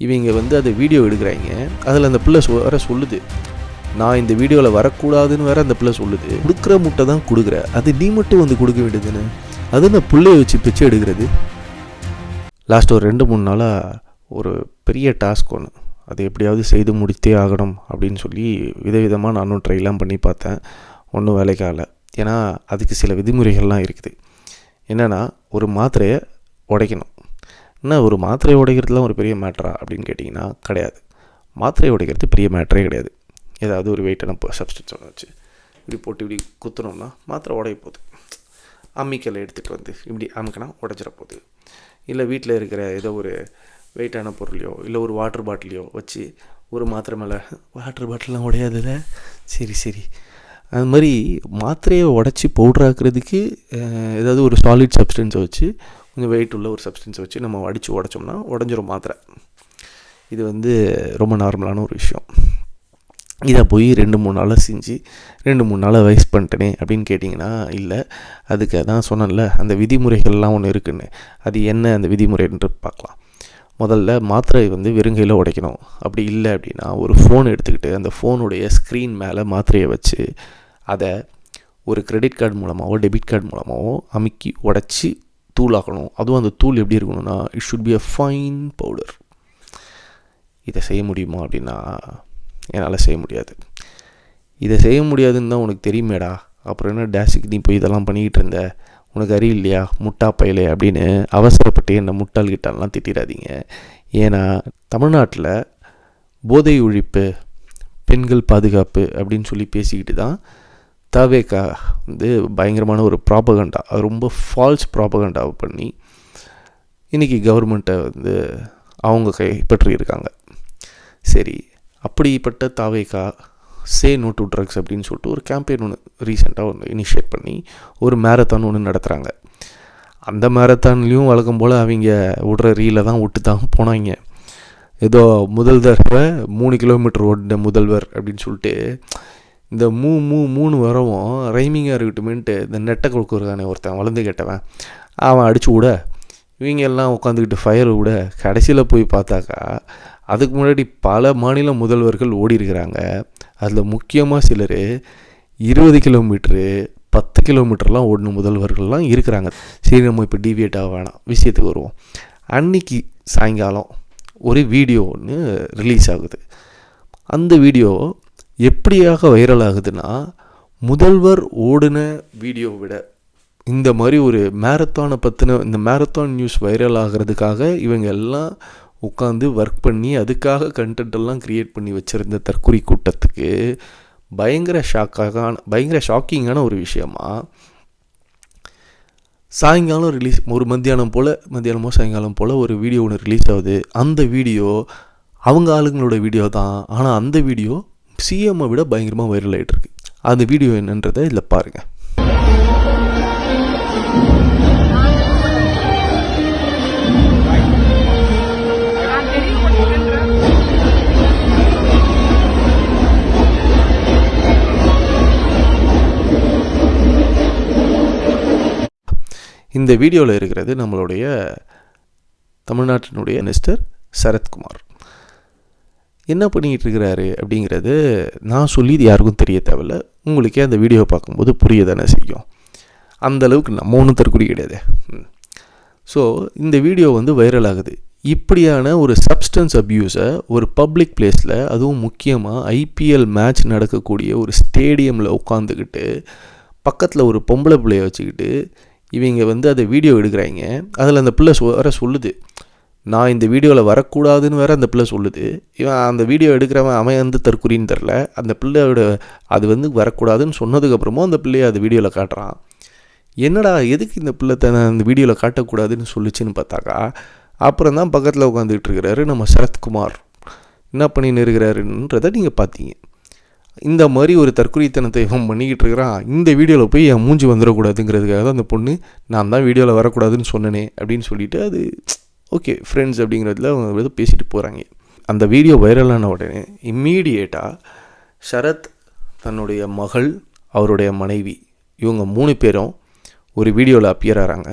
இவங்க வந்து அதை வீடியோ எடுக்கிறாங்க. அதில் அந்த பிள்ளை வேற சொல்லுது, நான் இந்த வீடியோவில் வரக்கூடாதுன்னு வேற அந்த பிள்ளை சொல்லுது. கொடுக்குற முட்டை தான் கொடுக்குற, அது நீ மட்டும் வந்து கொடுக்க வேண்டியதுன்னு அது அந்த பிள்ளையை வச்சு பிச்சை எடுக்கிறது. லாஸ்ட் ஒரு 2-3 நாளாக ஒரு பெரிய டாஸ்க் ஒன்று, அதை எப்படியாவது செய்து முடித்தே ஆகணும் அப்படின்னு சொல்லி விதவிதமாக நானும் ட்ரைலாம் பண்ணி பார்த்தேன். ஒன்றும் வேலைக்காகல. ஏன்னா அதுக்கு சில விதிமுறைகள்லாம் இருக்குது. என்னென்னா, ஒரு மாத்திரையை உடைக்கணும். என்ன ஒரு மாத்திரையை உடைக்கிறதுலாம் ஒரு பெரிய மேட்ரா அப்படின்னு கேட்டிங்கன்னா கிடையாது. மாத்திரையை உடைக்கிறது பெரிய மேட்ரே கிடையாது. ஏதாவது ஒரு வெயிட்டான சப்ஸ்டன்ஸ் ஒன்று வச்சு இப்படி போட்டு இப்படி குத்துனோம்னா மாத்திரை உடைய போகுது. அம்மிக்கல்லை எடுத்துகிட்டு வந்து இப்படி அமுக்கினா உடஞ்சிட போகுது. இல்லை வீட்டில் இருக்கிற ஏதோ ஒரு வெயிட்டான பொருளையோ இல்லை ஒரு வாட்டர் பாட்டிலையோ வச்சு ஒரு மாத்திரை மேலே, வாட்டர் பாட்டிலாம் உடையாதுல்ல, சரி அது மாதிரி மாத்திரையை உடச்சி பவுட்ராக்கிறதுக்கு ஏதாவது ஒரு சாலிட் சப்ஸ்டன்ஸை வச்சு, கொஞ்சம் வெயிட் உள்ள ஒரு சப்ஸ்டன்ஸை வச்சு நம்ம அடித்து உடச்சோம்னா உடஞ்சிரும் மாத்திரை. இது வந்து ரொம்ப நார்மலான ஒரு விஷயம். இதை போய் 2-3 நாளாக செஞ்சு 2-3 நாளாக வேஸ்ட் பண்ணிட்டேனே அப்படின்னு கேட்டிங்கன்னா இல்லை. அதுக்கு தான் சொன்னேன்ல, அந்த விதிமுறைகள்லாம் ஒன்று இருக்குன்னு. அது என்ன அந்த விதிமுறைன்ட்டு பார்க்கலாம். முதல்ல மாத்திரை வந்து வெறுங்கையில் உடைக்கணும். அப்படி இல்லை அப்படின்னா ஒரு ஃபோன் எடுத்துக்கிட்டு அந்த ஃபோனுடைய ஸ்க்ரீன் மேலே மாத்திரையை வச்சு அதை ஒரு கிரெடிட் கார்டு மூலமாகவோ டெபிட் கார்டு மூலமாகவோ அமுக்கி உடச்சி தூளாக்கணும். அதுவும் அந்த தூள் எப்படி இருக்கணும்னா, it should be a fine powder. இதை செய்ய முடியுமா அப்படின்னா என்னால் செய்ய முடியாது. இதை செய்ய முடியாதுன்னு தான் உனக்கு தெரியுமேடா, அப்புறம் என்ன டேஷுக்கு நீ போய் இதெல்லாம் பண்ணிக்கிட்டு இருந்த, உனக்கு அறிவு இல்லையா முட்டா பயலே அப்படின்னு அவசரப்பட்டு என்னை முட்டாள்கிட்டலாம் திட்டிடாதீங்க. ஏன்னா தமிழ்நாட்டில் போதை ஒழிப்பு, பெண்கள் பாதுகாப்பு அப்படின்னு சொல்லி பேசிக்கிட்டு தான் தவேகா வந்து பயங்கரமான ஒரு ப்ராபகண்டா, ரொம்ப ஃபால்ஸ் ப்ராபகண்டாவை பண்ணி இன்றைக்கி கவர்மெண்ட்டை வந்து அவங்க கைப்பற்றியிருக்காங்க. சரி, அப்படிப்பட்ட தவேகா சே நோ டு ட்ரக்ஸ் அப்படின்னு சொல்லிட்டு ஒரு கேம்பெயின் ஒன்று ரீசெண்டாக ஒன்று இனிஷியேட் பண்ணி ஒரு மேரத்தான் ஒன்று நடத்துகிறாங்க. அந்த மேரத்தான்லேயும் வழக்கம் போல் அவங்க விடுற ரீலை தான் விட்டு தான் போனாங்க. ஏதோ முதல் தடவை 3 கிலோமீட்டர் ஓடின முதல்வர் அப்படின்னு சொல்லிட்டு இந்த மூணு வரவும் ரைமிங்காக இருக்கட்டுமேன்ட்டு இந்த நெட்டை கொடுக்குறானே ஒருத்தன் வளர்ந்து கேட்டவன், அவன் அடிச்சு விட இவங்க எல்லாம் உட்காந்துக்கிட்டு ஃபயர் விட கடைசியில் போய் பார்த்தாக்கா அதுக்கு முன்னாடி பல மாநில முதல்வர்கள் ஓடி இருக்கிறாங்க. அதில் முக்கியமாக சிலர் 20 கிலோமீட்ரு 10 கிலோமீட்டர்லாம் ஓடின முதல்வர்கள்லாம் இருக்கிறாங்க. சரி, நம்ம இப்போ டிவியேட் ஆக வேணாம், விஷயத்துக்கு வருவோம். அன்றைக்கி சாயங்காலம் ஒரு வீடியோ ஒன்று ரிலீஸ் ஆகுது. அந்த வீடியோ எப்படியாக வைரல் ஆகுதுன்னா, முதல்வர் ஓடின வீடியோவை விட இந்த மாதிரி ஒரு மேரத்தானை பற்றின இந்த மேரத்தான் நியூஸ் வைரல் ஆகிறதுக்காக இவங்க எல்லாம் உட்காந்து ஒர்க் பண்ணி அதுக்காக கண்டென்ட்டெல்லாம் க்ரியேட் பண்ணி வச்சுருந்த தற்கொலை கூட்டத்துக்கு பயங்கர ஷாக்கிங்கான ஒரு விஷயமா சாயங்காலம் ரிலீஸ், ஒரு மத்தியானமோ சாயங்காலம் போல் ஒரு வீடியோ ஒன்று ரிலீஸ் ஆகுது. அந்த வீடியோ அவங்க ஆளுங்களோட வீடியோ தான், ஆனால் அந்த வீடியோ சிஎம்மை விட பயங்கரமாக வைரல் ஆகிட்டுருக்கு. அந்த வீடியோ என்னன்றதை இதில் பாருங்கள். இந்த வீடியோவில் இருக்கிறது நம்மளுடைய தமிழ்நாட்டினுடைய மினிஸ்டர் சரத்குமார். என்ன பண்ணிக்கிட்டு இருக்கிறாரு அப்படிங்கிறது நான் சொல்லி இது யாருக்கும் தெரிய தேவையில்ல. உங்களுக்கே அந்த வீடியோவை பார்க்கும்போது புரிய தானே செய்யும். அந்தளவுக்கு நம்ம ஒன்றும் தற்கொலை கிடையாது. ஸோ இந்த வீடியோ வந்து வைரல் ஆகுது. இப்படியான ஒரு சப்ஸ்டன்ஸ் அப்யூஸை ஒரு பப்ளிக் பிளேஸில், அதுவும் முக்கியமாக ஐபிஎல் மேட்ச் நடக்கக்கூடிய ஒரு ஸ்டேடியமில் உட்காந்துக்கிட்டு பக்கத்தில் ஒரு பொம்பளை பிள்ளையை வச்சுக்கிட்டு இவங்க வந்து அதை வீடியோ எடுக்கிறாங்க. அதில் அந்த பிள்ளை வேற சொல்லுது, நான் இந்த வீடியோவில் வரக்கூடாதுன்னு வேற அந்த பிள்ளை சொல்லுது. இவன் அந்த வீடியோ எடுக்கிறவன் அவன் வந்து தற்கொலைன்னு தெரில. அந்த பிள்ளையோட அது வந்து வரக்கூடாதுன்னு சொன்னதுக்கப்புறமும் அந்த பிள்ளையை அது வீடியோவில் காட்டுறான். என்னடா எதுக்கு இந்த பிள்ளை தானே அந்த வீடியோவில் காட்டக்கூடாதுன்னு சொல்லிச்சுன்னு பார்த்தாக்கா, அப்புறம் தான் பக்கத்தில் உட்காந்துக்கிட்டு இருக்கிறாரு நம்ம சரத்குமார். என்ன பண்ணின்னு இருக்கிறாருன்றதை நீங்கள் பார்த்தீங்க. இந்த மாதிரி ஒரு தற்கொலைத்தனத்தை இவன் பண்ணிக்கிட்டு இருக்கிறான். இந்த வீடியோவில் போய் என் மூஞ்சி வந்துடக்கூடாதுங்கிறதுக்காக தான் அந்த பொண்ணு, நான் தான் வீடியோவில் வரக்கூடாதுன்னு சொன்னனே அப்படின்னு சொல்லிவிட்டு அது ஓகே ஃப்ரெண்ட்ஸ் அப்படிங்கிறதுல அவங்க ஏதோ பேசிட்டு போகிறாங்க. அந்த வீடியோ வைரலான உடனே இம்மீடியேட்டாக சரத், தன்னுடைய மகள், அவருடைய மனைவி, இவங்க 3 பேரும் ஒரு வீடியோவில் அப்பியர் ஆகிறாங்க.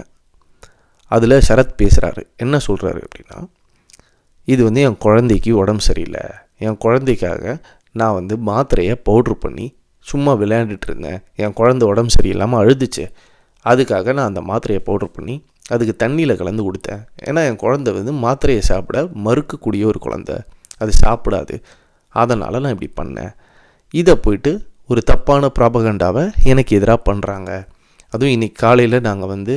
அதில் சரத் பேசுகிறாரு. என்ன சொல்கிறாரு அப்படின்னா, இது வந்து என் குழந்தைக்கு உடம்பு சரியில்லை, என் குழந்தைக்காக நான் வந்து மாத்திரையை பவுட்ரு பண்ணி சும்மா விளையாண்டுட்டு இருந்தேன், என் குழந்தை உடம்பு சரியில்லாமல் அழுதுச்சு, அதுக்காக நான் அந்த மாத்திரையை பவுட்ரு பண்ணி அதுக்கு தண்ணியில் கலந்து கொடுத்தேன். ஏன்னா என் குழந்தை வந்து மாத்திரையை சாப்பிட மறுக்கக்கூடிய ஒரு குழந்தை, அது சாப்பிடாது, அதனால் நான் இப்படி பண்ணேன். இதை போயிட்டு ஒரு தப்பான ப்ராபகண்டாவை எனக்கு எதிராக பண்ணுறாங்க. அதுவும் இன்றைக்கி காலையில் நாங்கள் வந்து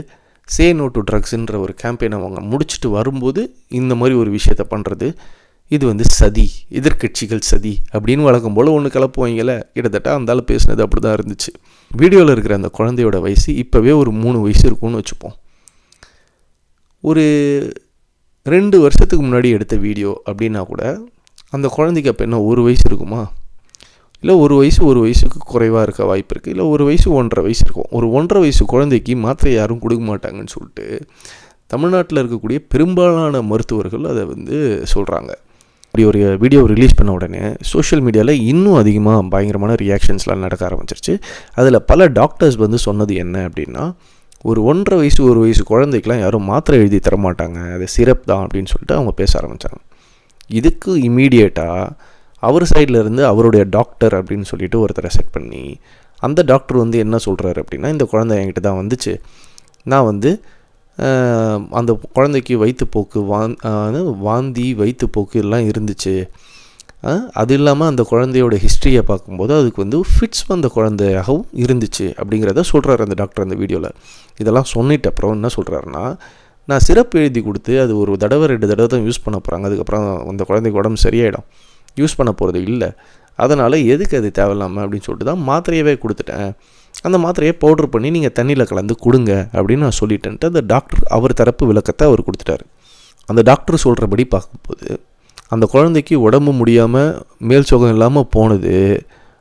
சே நோ டு ட்ரக்ஸுன்ற ஒரு கேம்பெயினை அவங்க முடிச்சுட்டு வரும்போது இந்த மாதிரி ஒரு விஷயத்த பண்ணுறது, இது வந்து சதி, எதிர்கட்சிகள் சதி அப்படின்னு வழக்கம் போல் ஒன்று கிளப்புவாங்கல்ல. கிட்டத்தட்ட அந்த பேசுனது அப்படி தான் இருந்துச்சு. வீடியோவில் இருக்கிற அந்த குழந்தையோட வயசு இப்போவே ஒரு 3 வயசு இருக்கும்னு வச்சுப்போம். ஒரு 2 வருஷத்துக்கு முன்னாடி எடுத்த வீடியோ அப்படின்னா கூட அந்த குழந்தைக்கு அப்போ என்ன 1 வயசு இருக்குமா? இல்லை 1 வயசுக்கு குறைவாக இருக்க வாய்ப்பு இருக்குது. இல்லை 1 வயசு 1.5 வயசு இருக்கும். ஒரு 1.5 வயசு குழந்தைக்கு மாத்திரை யாரும் கொடுக்க மாட்டாங்கன்னு சொல்லிட்டு தமிழ்நாட்டில் இருக்கக்கூடிய பெரும்பாலான மருத்துவர்கள் அதை வந்து சொல்கிறாங்க. அப்படி ஒரு வீடியோ ரிலீஸ் பண்ண உடனே சோஷியல் மீடியாவில் இன்னும் அதிகமாக பயங்கரமான ரியாக்ஷன்ஸ்லாம் நடக்க ஆரம்பிச்சிருச்சு. அதில் பல டாக்டர்ஸ் வந்து சொன்னது என்ன அப்படின்னா, ஒரு 1.5 வயசு 1 வயசு குழந்தைக்கெலாம் யாரும் மாத்திரை எழுதி தரமாட்டாங்க, அது சிரப் தான் அப்படின்னு சொல்லிட்டு அவங்க பேச ஆரம்பித்தாங்க. இதுக்கு இம்மீடியட்டாக அவர் சைடில் இருந்து அவருடைய டாக்டர் அப்படின்னு சொல்லிட்டு ஒருத்தரை செட் பண்ணி, அந்த டாக்டர் வந்து என்ன சொல்கிறாரு அப்படின்னா, இந்த குழந்தை என்கிட்ட தான் வந்துச்சு, நான் வந்து அந்த குழந்தைக்கு வயிற்றுப்போக்கு வாந்தி வயிற்றுப்போக்கு எல்லாம் இருந்துச்சு, அது இல்லாமல் அந்த குழந்தையோட ஹிஸ்ட்ரியை பார்க்கும்போது அதுக்கு வந்து ஃபிட்ஸ் வந்த குழந்தையாகவும் இருந்துச்சு அப்படிங்கிறத சொல்கிறாரு அந்த டாக்டர் அந்த வீடியோவில். இதெல்லாம் சொன்னிட்டு அப்புறம் என்ன சொல்கிறாருன்னா, நான் சிரப் எழுதி கொடுத்து அது ஒரு தடவை 2 தடவை தான் யூஸ் பண்ண போகிறாங்க, அதுக்கப்புறம் அந்த குழந்தைக்கு உடம்பு சரியாயிடும், யூஸ் பண்ண போகிறது இல்லை, அதனால் எதுக்கு அது தேவையில்லாமல் அப்படின்னு சொல்லிட்டு தான் மாத்திரையவே கொடுத்துட்டேன், அந்த மாத்திரையை பவுட்ரு பண்ணி நீங்கள் தண்ணியில் கலந்து கொடுங்க அப்படின்னு நான் சொல்லிட்டேன்ட்டு அந்த டாக்டர் அவர் தரப்பு விளக்கத்தை அவர் கொடுத்துட்டாரு. அந்த டாக்டர் சொல்கிறபடி பார்க்கும்போது அந்த குழந்தைக்கு உடம்பு முடியாமல் மேல் சுகம் இல்லாமல் போனது,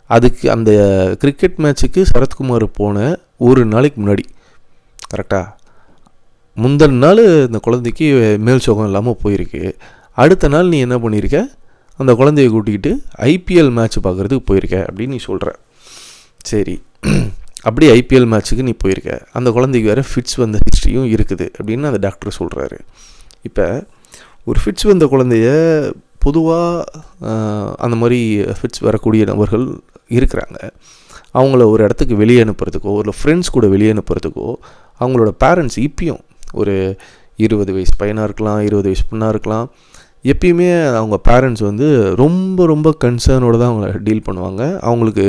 அதுக்கு அந்த கிரிக்கெட் மேட்ச்சுக்கு சரத்குமார் போன ஒரு நாளைக்கு முன்னாடி, கரெக்டாக முந்தின நாள் இந்த குழந்தைக்கு மேல் சுகம் இல்லாமல் போயிருக்கு. அடுத்த நாள் நீ என்ன பண்ணியிருக்க, அந்த குழந்தைய கூட்டிக்கிட்டு ஐபிஎல் மேட்ச் பார்க்குறதுக்கு போயிருக்க அப்படின்னு நீ சொல்கிற. சரி, அப்படி ஐபிஎல் மேட்ச்சுக்கு நீ போயிருக்க, அந்த குழந்தைக்கு வேறு ஃபிட்ஸ் வந்த ஹிஸ்ட்ரியும் இருக்குது அப்படின்னு அந்த டாக்டர் சொல்கிறாரு. இப்போ ஒரு ஃபிட்ஸ் வந்த குழந்தைய பொதுவாக அந்த மாதிரி ஃபிட்ஸ் வரக்கூடிய நபர்கள் இருக்கிறாங்க, அவங்கள ஒரு இடத்துக்கு வெளியே அனுப்புறதுக்கோ இல்லை ஃப்ரெண்ட்ஸ் கூட வெளியே அனுப்புறதுக்கோ அவங்களோட பேரண்ட்ஸ் இப்பயும் ஒரு 20 வயசு பையனாக இருக்கலாம், 20 வயசு பொண்ணாக இருக்கலாம், எப்பயுமே அவங்க பேரண்ட்ஸ் வந்து ரொம்ப ரொம்ப கன்சர்னோடு தான் அவங்கள டீல் பண்ணுவாங்க. அவங்களுக்கு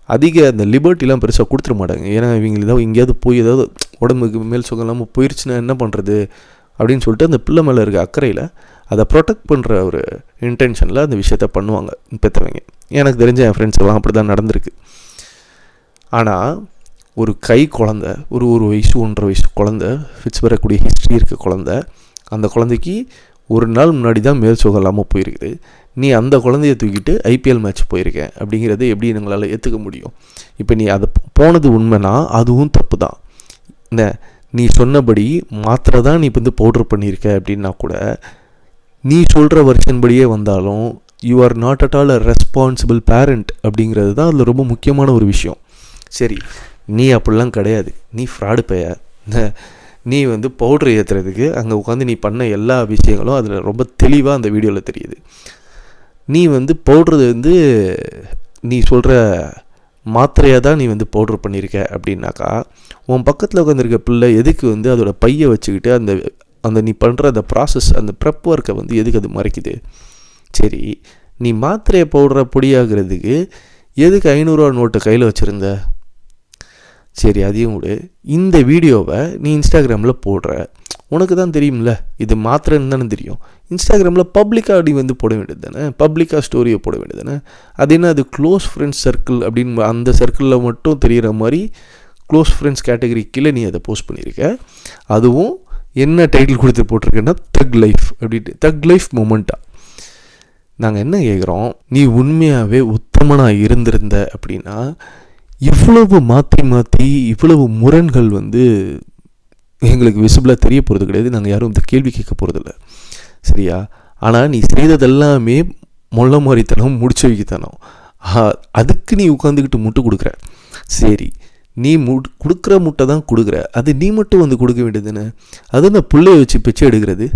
அதிக அந்த லிபர்ட்டிலாம் பெருசாக கொடுத்துட மாட்டாங்க. ஏன்னா இவங்க ஏதாவது எங்கேயாவது போய் ஏதாவது உடம்புக்கு மேல் சுகம் இல்லாமல் போயிடுச்சுன்னா என்ன பண்ணுறது அப்படின்னு சொல்லிட்டு அந்த பிள்ளை மேலே இருக்க அக்கறையில் அதை ப்ரொடெக்ட் பண்ணுற ஒரு இன்டென்ஷனில் அந்த விஷயத்த பண்ணுவாங்க பெற்றவங்க. எனக்கு தெரிஞ்ச என் ஃப்ரெண்ட்ஸ் எல்லாம் அப்படி தான் நடந்திருக்கு. ஆனால் ஒரு குழந்த ஒரு 1 வயசு 1.5 வயசு குழந்த, ஃபிட்ஸ் வரக்கூடிய ஹிஸ்ட்ரி இருக்க குழந்த, அந்த குழந்தைக்கு ஒரு நாள் முன்னாடி தான் மேல் சுகம் இல்லாமல் போயிருக்குது, நீ அந்த குழந்தைய தூக்கிட்டு ஐபிஎல் மேட்ச் போயிருக்கேன் அப்படிங்கிறது எப்படி எங்களால் ஏற்றுக்க முடியும்? இப்போ நீ அதை போனது உண்மைனா அதுவும் தப்பு தான். இந்த நீ சொன்னபடி மாத்திரை தான் நீ இப்போ வந்து பவுட்ரு பண்ணியிருக்க அப்படின்னா கூட நீ சொல்கிற வருஷன் படியே வந்தாலும் you are not at all a responsible parent அப்படிங்கிறது தான் அதில் ரொம்ப முக்கியமான ஒரு விஷயம். சரி, நீ அப்படிலாம் கிடையாது, நீ ஃப்ராடு பைய, நீ வந்து பவுட்ரு ஏற்றுறதுக்கு அங்கே உட்காந்து நீ பண்ண எல்லா விஷயங்களும் அதில் ரொம்ப தெளிவாக அந்த வீடியோவில் தெரியுது. நீ வந்து பவுட்ரு வந்து நீ சொல்கிற மாத்திரையாக தான் நீ வந்து பவுட்ரு பண்ணியிருக்க அப்படின்னாக்கா உன் பக்கத்தில் உட்காந்துருக்க பிள்ளை எதுக்கு வந்து அதோட பையை வச்சுக்கிட்டு அந்த அந்த நீ பண்ணுற அந்த ப்ராசஸ் அந்த ப்ரெப் ஒர்க்கை வந்து எதுக்கு அது மறைக்குது? சரி, நீ மாத்திரையை பவுடரை பொடியாகிறதுக்கு எதுக்கு 500 ரூபா நோட்டை கையில் வச்சுருந்த? சரி, அதையும் விடு. இந்த வீடியோவை நீ இன்ஸ்டாகிராமில் போடுற, உனக்கு தான் தெரியும்ல இது மாத்திரைன்னு தானே தெரியும். இன்ஸ்டாகிராமில் பப்ளிக்காக அப்படி வந்து போட வேண்டியது தானே, பப்ளிக்காக ஸ்டோரியை போட வேண்டியது தானே. அது என்ன, அது க்ளோஸ் ஃப்ரெண்ட்ஸ் சர்க்கிள் அப்படின்னு அந்த சர்க்கிளில் மட்டும் தெரிகிற மாதிரி க்ளோஸ் ஃப்ரெண்ட்ஸ் கேட்டகரி கீழே நீ அதை போஸ்ட் பண்ணியிருக்க. அதுவும் என்ன டைட்டில் கொடுத்து போட்டிருக்கேன்னா தக் லைஃப் அப்படின்ட்டு, தக் லைஃப் மொமெண்ட்டாக. நாங்கள் என்ன கேட்குறோம், நீ உண்மையாகவே உத்தமனாக இருந்திருந்த அப்படின்னா இவ்வளவு மாற்றி மாற்றி இவ்வளவு முரண்கள் வந்து எங்களுக்கு விசிபிளாக தெரிய போகிறது கிடையாது. நாங்கள் யாரும் இந்த கேள்வி கேட்க போகிறதில்ல, சரியா? ஆனால் நீ செய்ததெல்லாமே மொள்ள மாதிரித்தனம், முடிச்சு வைக்கத்தனம். அதுக்கு நீ உட்காந்துக்கிட்டு முட்டு கொடுக்குற. சரி, நீ கொடுக்குற முட்டை தான் கொடுக்குற, அது நீ மட்டும் வந்து கொடுக்க வேண்டியதுன்னு. அது அந்த பிள்ளைய வச்சு பிச்சை எடுக்கிறது.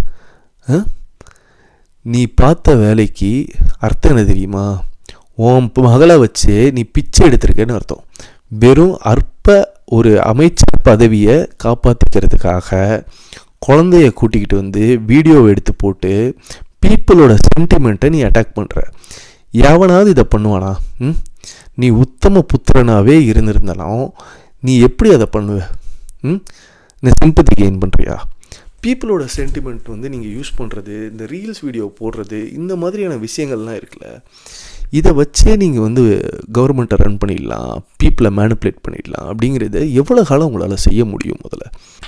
நீ பார்த்த வேலைக்கு அர்த்தம் என்ன தெரியுமா? உன் மகளை வச்சு நீ பிச்சை எடுத்திருக்கேன்னு அர்த்தம். வெறும் அற்ப ஒரு அமைச்சர் பதவியை காப்பாற்றிக்கிறதுக்காக குழந்தைய கூட்டிக்கிட்டு வந்து வீடியோவை எடுத்து போட்டு பீப்புளோட சென்டிமெண்ட்டை நீ அட்டாக் பண்ணுற. எவனாவது இதை பண்ணுவானா? நீ உத்தம புத்திரனாகவே இருந்திருந்தாலும் நீ எப்படி அதை பண்ணுவ? நீ சிம்பத்தி கெயின் பண்ணுறியா? பீப்புளோட சென்டிமெண்ட் வந்து நீங்கள் யூஸ் பண்ணுறது, இந்த ரீல்ஸ் வீடியோ போடுறது, இந்த மாதிரியான விஷயங்கள்லாம் இருக்குல்ல, இதை வச்சே நீங்கள் வந்து கவர்மெண்ட்டை ரன் பண்ணிடலாம், பீப்புளை மேனிப்புலேட் பண்ணிடலாம். அப்படிங்கிறத எவ்வளோ காலம் உங்களால் செய்ய முடியும்? முதல்ல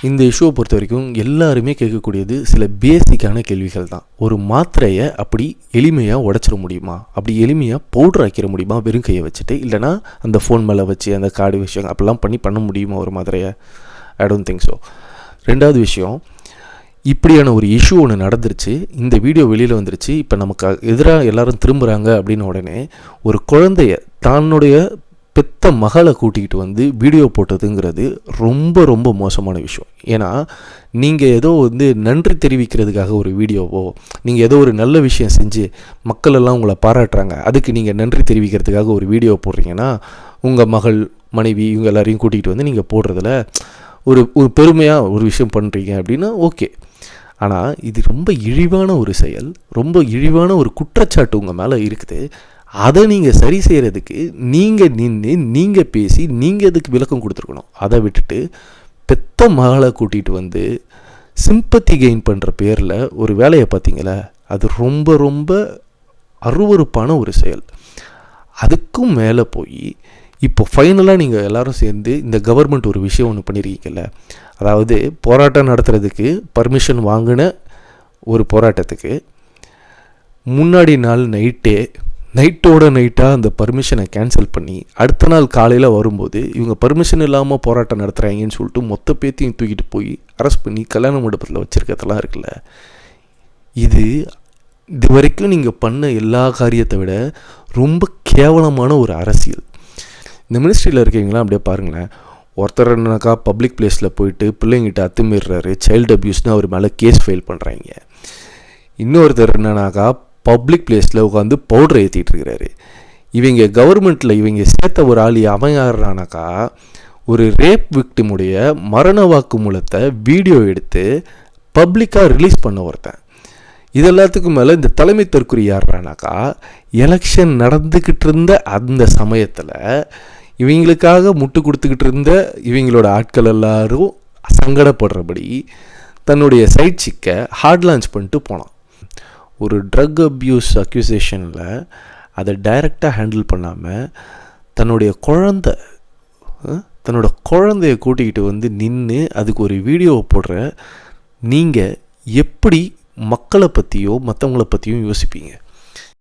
இந்த இஷ்யூவை பொறுத்த வரைக்கும் எல்லாருமே கேட்கக்கூடியது சில பேசிக்கான கேள்விகள் தான். ஒரு மாத்திரையை அப்படி எளிமையாக உடச்சிட முடியுமா? அப்படி எளிமையாக பவுடர் ஆக்கிட முடியுமா வெறும் கையை வச்சுட்டு? இல்லைனா அந்த ஃபோன் மேலே வச்சு அந்த கார்டு விஷயம் அப்படிலாம் பண்ண முடியுமா ஒரு மாத்திரையை? I don't think so. ரெண்டாவது விஷயம், இப்படியான ஒரு இஷ்யூ ஒன்று நடந்துருச்சு, இந்த வீடியோ வெளியில் வந்துருச்சு, இப்போ நமக்கு எதிராக எல்லாரும் திரும்புகிறாங்க அப்படின்னு உடனே ஒரு குழந்தைய தன்னுடைய பெத்த மகளை கூட்டிகிட்டு வந்து வீடியோ போட்டதுங்கிறது ரொம்ப ரொம்ப மோசமான விஷயம். ஏன்னா நீங்கள் ஏதோ வந்து நன்றி தெரிவிக்கிறதுக்காக ஒரு வீடியோவோ, நீங்கள் ஏதோ ஒரு நல்ல விஷயம் செஞ்சு மக்கள் எல்லாம் உங்களை பாராட்டுறாங்க, அதுக்கு நீங்கள் நன்றி தெரிவிக்கிறதுக்காக ஒரு வீடியோ போடுறீங்கன்னா, உங்கள் மகள், மனைவி இவங்க எல்லாரையும் கூட்டிகிட்டு வந்து நீங்கள் போடுறதுல ஒரு பெருமையாக ஒரு விஷயம் பண்ணுறீங்க அப்படின்னா ஓகே. ஆனால் இது ரொம்ப இழிவான ஒரு செயல், ரொம்ப இழிவான ஒரு குற்றச்சாட்டு உங்கள் மேலே இருக்குது. அதை நீங்கள் சரி செய்கிறதுக்கு நீங்கள் நின்று நீங்கள் பேசி நீங்கள் அதுக்கு விளக்கம் கொடுத்துருக்கணும். அதை விட்டுட்டு பெத்த மகளை கூட்டிகிட்டு வந்து சிம்பத்தி கெயின் பண்ணுற பேரில் ஒரு வேலையை பார்த்தீங்களே, அது ரொம்ப ரொம்ப அருவருப்பான ஒரு செயல். அதுக்கும் மேலே போய் இப்போ ஃபைனலாக நீங்கள் எல்லோரும் சேர்ந்து இந்த கவர்மெண்ட் ஒரு விஷயம் ஒன்று பண்ணியிருக்கீங்கல்ல, அதாவது போராட்டம் நடத்துறதுக்கு பர்மிஷன் வாங்கின ஒரு போராட்டத்துக்கு முன்னாடி நாள் நைட்டோட நைட்டாக அந்த பர்மிஷனை கேன்சல் பண்ணி அடுத்த நாள் காலையில் வரும்போது இவங்க பர்மிஷன் இல்லாமல் போராட்டம் நடத்துகிறாங்கன்னு சொல்லிட்டு மொத்த பேத்தையும் தூக்கிட்டு போய் அரெஸ்ட் பண்ணி கல்யாண மண்டபத்தில் வச்சுருக்கிறதெல்லாம் இருக்குல்ல, இது வரைக்கும் நீங்கள் பண்ண எல்லா காரியத்தை விட ரொம்ப கேவலமான ஒரு அரசியல். இந்த மினிஸ்ட்ரியில் இருக்கீங்களா அப்படியே பாருங்களேன். ஒருத்தர் என்னக்கா பப்ளிக் பிளேஸில் போயிட்டு பிள்ளைங்கிட்ட அத்துமீறாரு, சைல்டு அப்யூஸ்னு அவர் மேலே கேஸ் ஃபைல் பண்ணுறாங்க. இன்னொருத்தர் என்னன்னாக்கா பப்ளிக் பிளேஸில் உட்காந்து பவுடரை ஏற்றிட்டு இருக்கிறாரு. இவங்க கவர்மெண்ட்டில் இவங்க சேர்த்த ஒரு ஆள் அவன் யாருனாக்கா ஒரு ரேப் விக்டிமுடைய மரண வாக்குமூலத்தை வீடியோ எடுத்து பப்ளிக்காக ரிலீஸ் பண்ண ஒருத்தன். இது எல்லாத்துக்கும் மேலே இந்த தலைமை தற்குறி யாருனாக்கா எலெக்ஷன் நடந்துக்கிட்டு இருந்த அந்த சமயத்தில் இவங்களுக்காக முட்டு கொடுத்துக்கிட்டு இருந்த இவங்களோட ஆட்கள் எல்லாரும் சங்கடப்படுறபடி தன்னுடைய சைட் சிக்கை ஹார்ட் லான்ச் பண்ணிட்டு போனான். ஒரு ட்ரக் அப்யூஸ் அக்யூசேஷனில் அதை டைரெக்டாக ஹேண்டில் பண்ணாமல் தன்னுடைய குழந்தைய கூட்டிக்கிட்டு வந்து நின்று அதுக்கு ஒரு வீடியோவை போடுற நீங்கள் எப்படி மக்களை பற்றியோ மற்றவங்கள பற்றியும் யோசிப்பீங்க?